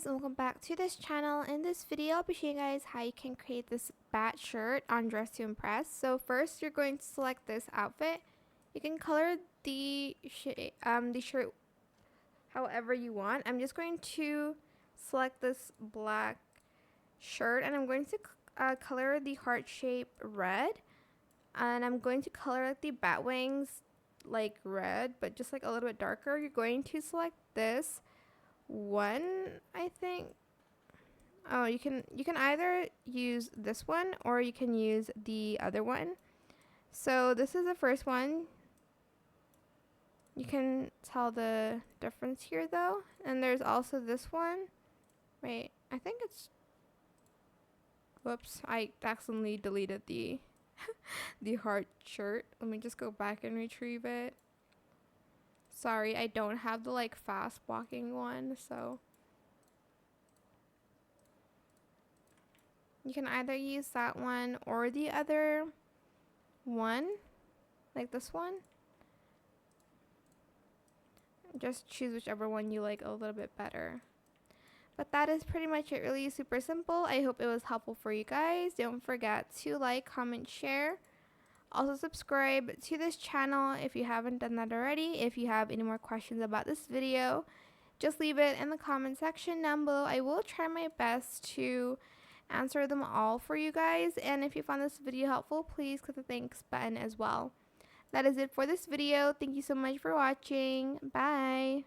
guys, and welcome back to this channel. In this video, I'll be showing you guys how you can create this bat shirt on Dress to Impress. So first, you're going to select this outfit. You can color the shirt however you want. I'm just going to select this black shirt, and I'm going to color the heart shape red, and I'm going to color like the bat wings like red, but just like a little bit darker. You're going to select this one, I think. Oh, you can either use this one or you can use the other one. So this is the first one. You can tell the difference here though. And there's also this one. Wait, I think it's, whoops, I accidentally deleted the the heart shirt. Let me just go back and retrieve it. Sorry, I don't have the like fast walking one, so you can either use that one or the other one, like this one. Just choose whichever one you like a little bit better. But that is pretty much it, really super simple. I hope it was helpful for you guys. Don't forget to like, comment, share. Also subscribe to this channel if you haven't done that already. If you have any more questions about this video, just leave it in the comment section down below. I will try my best to answer them all for you guys. And if you found this video helpful, please click the thanks button as well. That is it for this video. Thank you so much for watching. Bye.